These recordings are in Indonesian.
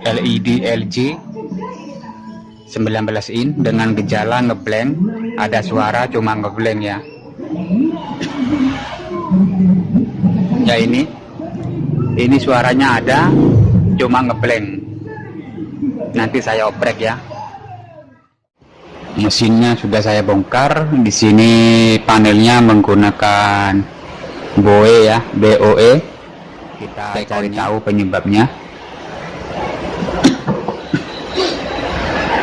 LED LG 19 in dengan gejala ngeblank, ada suara cuma ngeblank ya. Ya ini suaranya ada cuma ngeblank. Nanti saya oprek ya. Mesinnya sudah saya bongkar. Di sini panelnya menggunakan BOE ya, BOE. Kita cari tahu penyebabnya.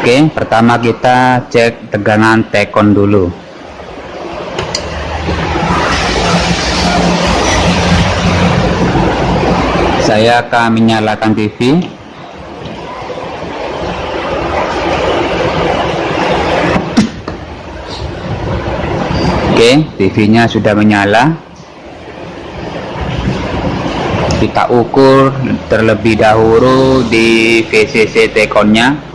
Oke, pertama kita cek tegangan tekon dulu. Saya akan menyalakan TV. Oke, TV-nya sudah menyala. Kita ukur terlebih dahulu di VCC tekonnya.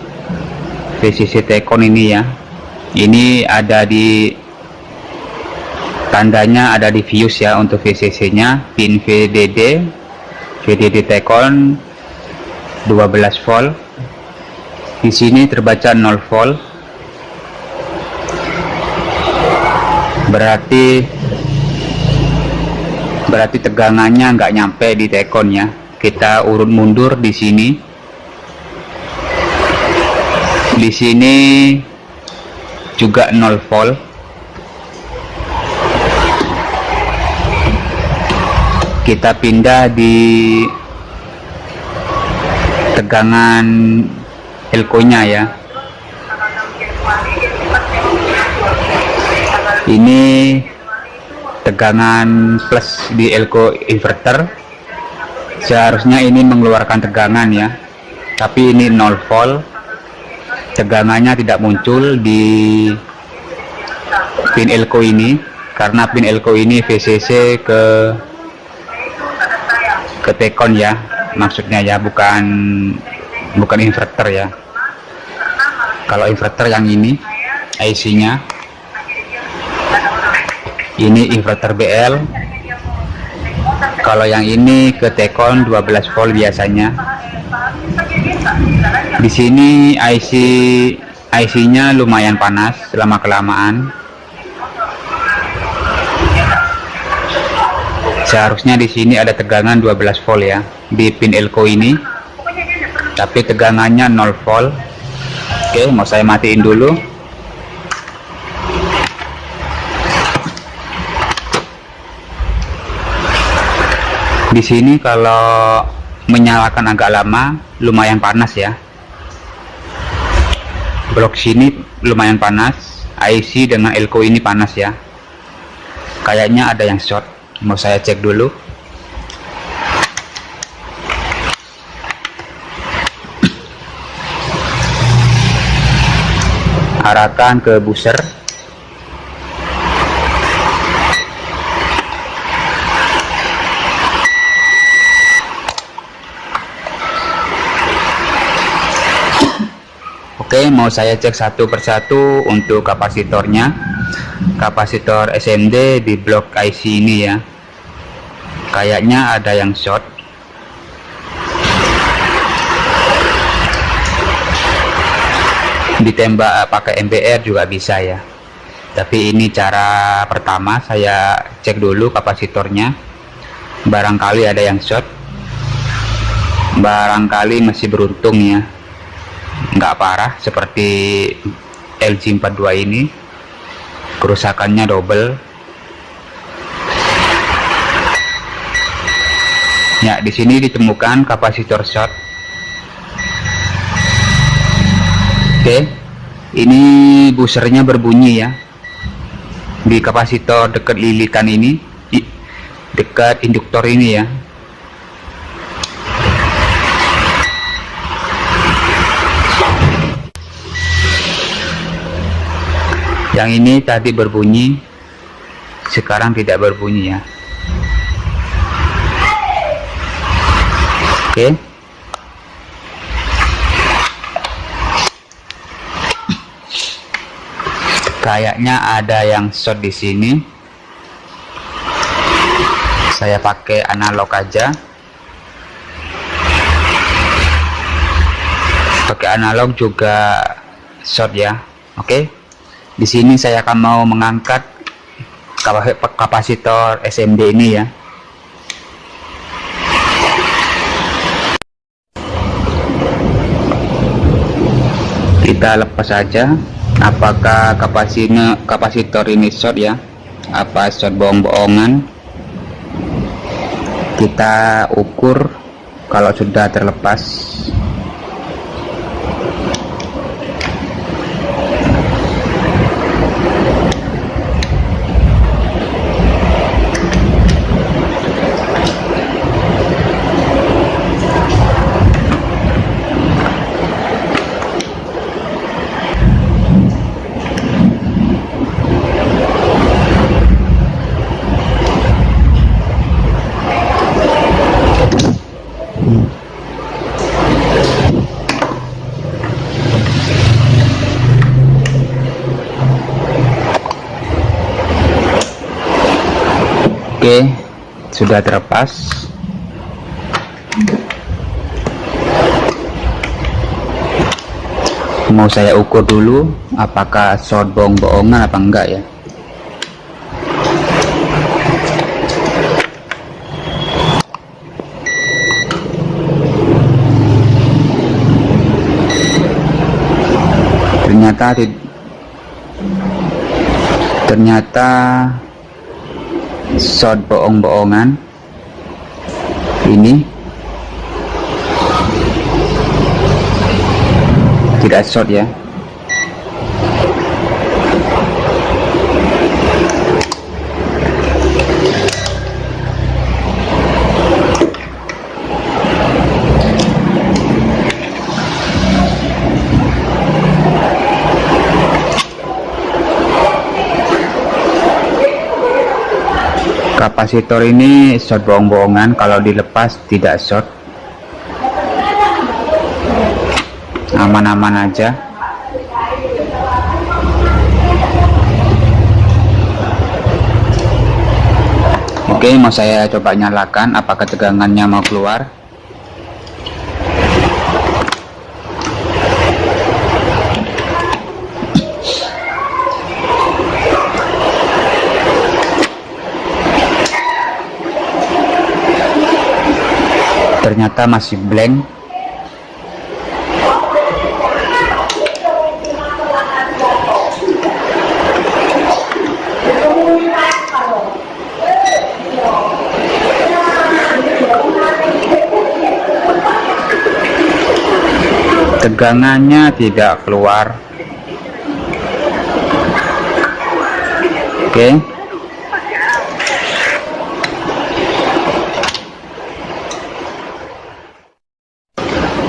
VCC tekon ini ya, ini ada di tandanya, ada di fuse ya untuk VCC nya. Pin VDD tekon 12 volt. Di sini terbaca 0 volt, berarti tegangannya nggak nyampe di tekon ya. Kita urut mundur di sini. Di sini juga 0 volt. Kita pindah di tegangan elko nya ya. Ini tegangan plus di elko inverter. Seharusnya ini mengeluarkan tegangan ya, tapi ini 0 volt. Tegangannya tidak muncul di pin elko ini karena pin elko ini VCC ke tekon ya, maksudnya ya, bukan inverter ya. Kalau inverter yang ini IC nya, ini inverter BL. Kalau yang ini ke tekon 12 volt biasanya. Di sini IC-nya lumayan panas selama kelamaan. Seharusnya di sini ada tegangan 12 volt ya di pin elko ini, tapi tegangannya 0 volt. Oke, mau saya matiin dulu. Di sini kalau menyalakan agak lama lumayan panas ya. Blok sini lumayan panas, IC dengan elko ini panas ya. Kayaknya ada yang short, mau saya cek dulu. Arahkan ke booster. Oke, mau saya cek satu persatu untuk kapasitornya. Kapasitor SMD di blok IC ini ya. Kayaknya ada yang short. Ditembak pakai MBR juga bisa ya. Tapi ini cara pertama, saya cek dulu kapasitornya. Barangkali ada yang short. Barangkali masih beruntung ya, nggak parah seperti LG 42 ini. Kerusakannya double ya. Di sini ditemukan kapasitor short. Oke, ini buzernya berbunyi ya di kapasitor dekat lilitan ini, dekat induktor ini ya. Yang ini tadi berbunyi, sekarang tidak berbunyi ya. Oke. Kayaknya ada yang short di sini. Saya pakai analog aja. analog juga short ya. Oke, di sini saya akan mau mengangkat kapasitor SMD ini ya. Kita lepas saja apakah kapasitor ini short ya, apa short bohong-bohongan. Kita ukur kalau sudah terlepas. Oke, sudah terlepas. Mau saya ukur dulu apakah short bohong-bohongan apa enggak ya. Ternyata short bohong-bohongan ini tidak short ya. Kapasitor ini short bohong-bohongan, kalau dilepas tidak short, aman-aman aja. Oke, mau saya coba nyalakan apakah tegangannya mau keluar. Ternyata masih blank. Tegangannya tidak keluar. Oke.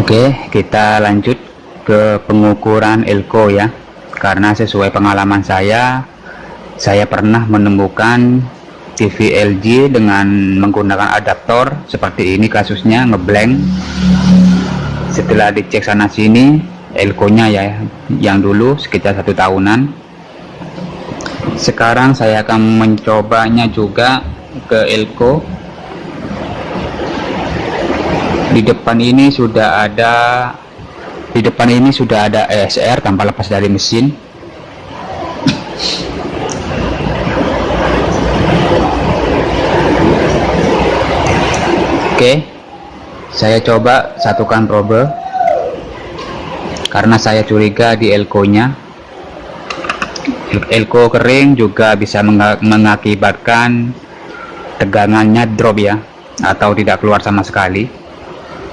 Oke, kita lanjut ke pengukuran elko ya. Karena sesuai pengalaman saya pernah menemukan TV LG dengan menggunakan adaptor seperti ini, kasusnya ngeblank. Setelah dicek sana sini, elko-nya ya, yang dulu sekitar 1 tahunan. Sekarang saya akan mencobanya juga ke elko. Di depan ini sudah ada ESR tanpa lepas dari mesin. Oke, saya coba satukan probe karena saya curiga di elko-nya. Elko kering juga bisa mengakibatkan tegangannya drop ya, atau tidak keluar sama sekali.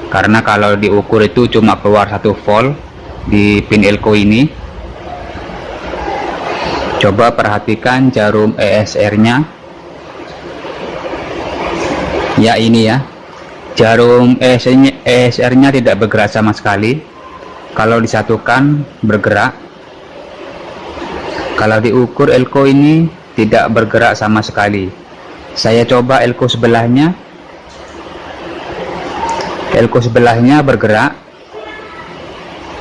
Karena kalau diukur itu cuma keluar 1 volt di pin elko ini. Coba perhatikan jarum ESR-nya. Ya, ini ya. Jarum ESR-nya tidak bergerak sama sekali. Kalau disatukan bergerak. Kalau diukur elko ini tidak bergerak sama sekali. Saya coba elko sebelahnya. Elko sebelahnya bergerak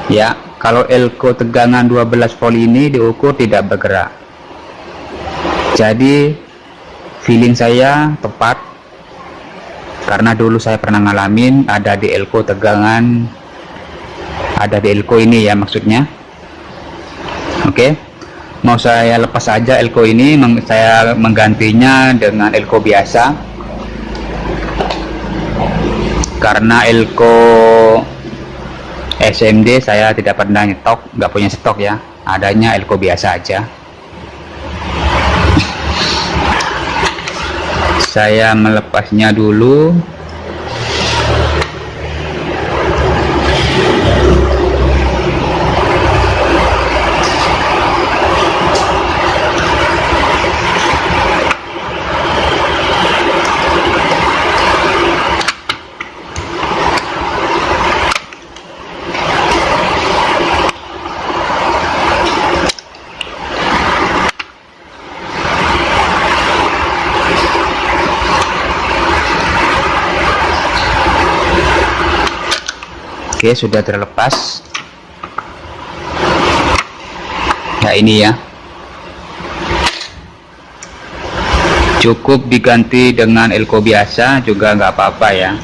ya. Kalau elko tegangan 12 volt ini diukur tidak bergerak. Jadi feeling saya tepat, karena dulu saya pernah ngalamin ada di elko tegangan ada di elko ini ya maksudnya. Oke, mau saya lepas saja elko ini, saya menggantinya dengan elko biasa, karena elko SMD saya tidak pernah nyetok, nggak punya stok ya, adanya elko biasa aja. Saya melepasnya dulu. Oke, sudah terlepas. Ya ini ya. Cukup diganti dengan elko biasa juga nggak apa-apa ya.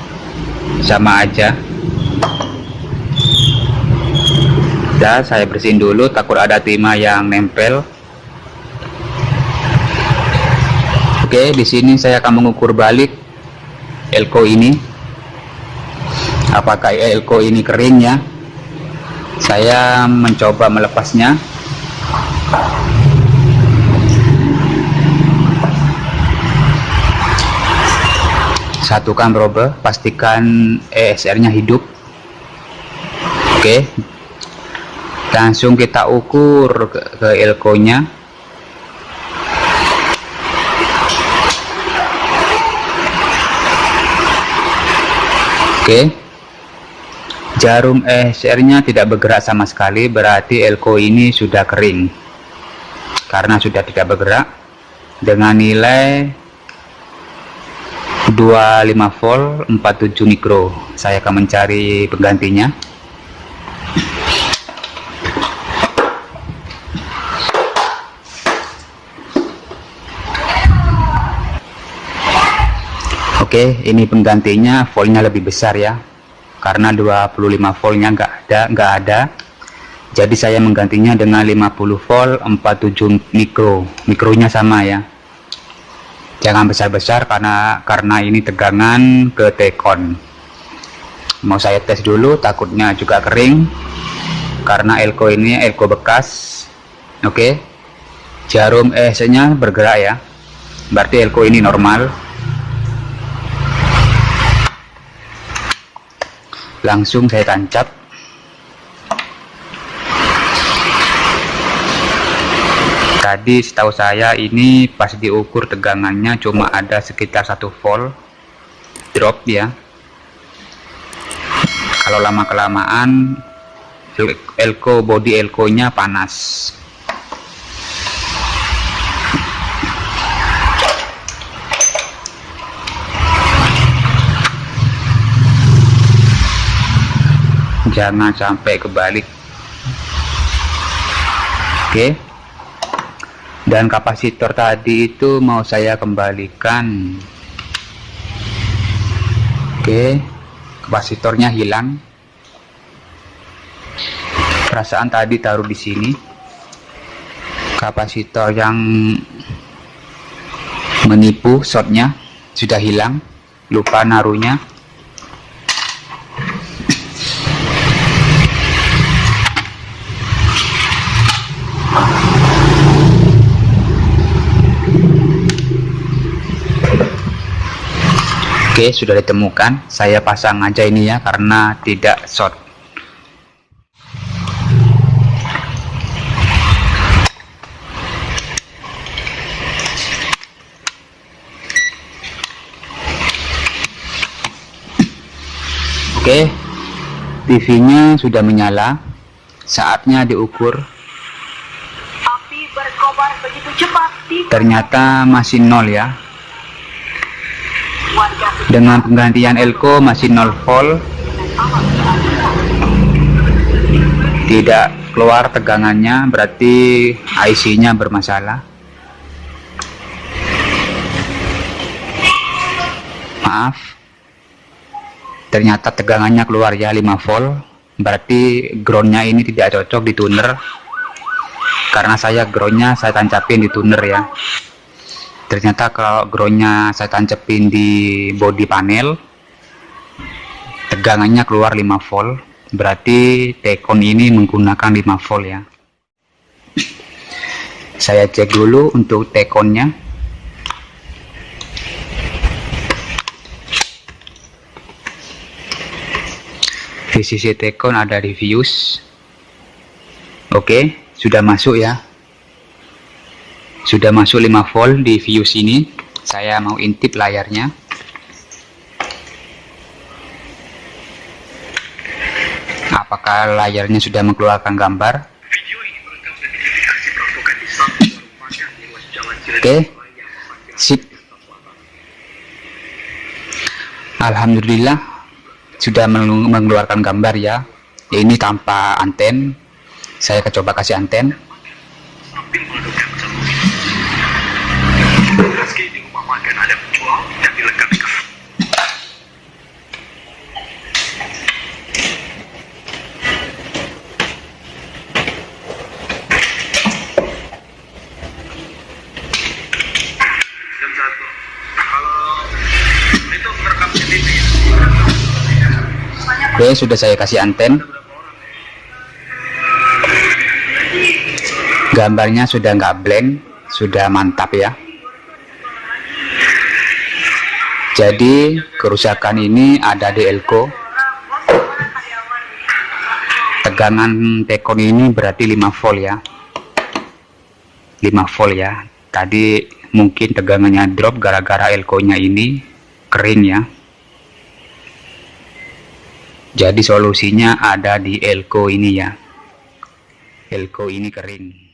Sama aja. Ya, saya bersihin dulu takut ada timah yang nempel. Oke, di sini saya akan mengukur balik elko ini. Apakah elko ini kering ya? Saya mencoba melepasnya. Satukan probe, pastikan ESR-nya hidup. Oke, langsung kita ukur ke elko-nya. Oke, jarum ESR-nya tidak bergerak sama sekali, berarti elko ini sudah kering. Karena sudah tidak bergerak, dengan nilai 25 volt 47 mikro, saya akan mencari penggantinya. Oke, ini penggantinya, voltnya lebih besar ya, karena 25 voltnya nggak ada. Jadi saya menggantinya dengan 50 volt 47 mikro. Mikronya sama ya, jangan besar-besar karena ini tegangan ke T-con. Mau saya tes dulu, takutnya juga kering karena elko ini elko bekas. Oke, jarum ESC nya bergerak ya, berarti elko ini normal. Langsung saya tancap. Tadi setahu saya ini pas diukur tegangannya cuma ada sekitar 1 volt drop ya. Kalau lama kelamaan elko, body elko nya panas. Jangan sampai kebalik. Oke, dan kapasitor tadi itu mau saya kembalikan. Oke, kapasitornya hilang. Perasaan tadi taruh di sini. Kapasitor yang menipu shortnya sudah hilang, lupa naruhnya. Oke, sudah ditemukan. Saya pasang aja ini ya, karena tidak short. Oke, TV-nya sudah menyala. Saatnya diukur. Api berkobar begitu cepat. Ternyata masih 0 ya. Dengan penggantian elko masih 0 volt, tidak keluar tegangannya, berarti IC-nya bermasalah. Maaf, ternyata tegangannya keluar ya, 5 volt berarti groundnya ini tidak cocok di tuner, karena saya groundnya saya tancapin di tuner ya. Ternyata kalau groundnya saya tancapin di body panel, tegangannya keluar 5 volt, berarti T-con ini menggunakan 5 volt ya. Saya cek dulu untuk T-connya. VCC T-con ada di fuse. Oke, sudah masuk ya. Sudah masuk 5 volt di fuse ini. Saya mau intip layarnya. Apakah layarnya sudah mengeluarkan gambar? Oke, sip. Alhamdulillah sudah mengeluarkan gambar ya. Ini tanpa anten. Saya coba kasih anten. Oke, sudah saya kasih anten. Gambarnya sudah nggak blank, sudah mantap ya. Jadi kerusakan ini ada di elko. Tegangan T-con ini berarti 5 volt ya. 5 volt ya. Tadi mungkin tegangannya drop gara-gara elko-nya ini kering ya. Jadi solusinya ada di elko ini ya. Elko ini kering.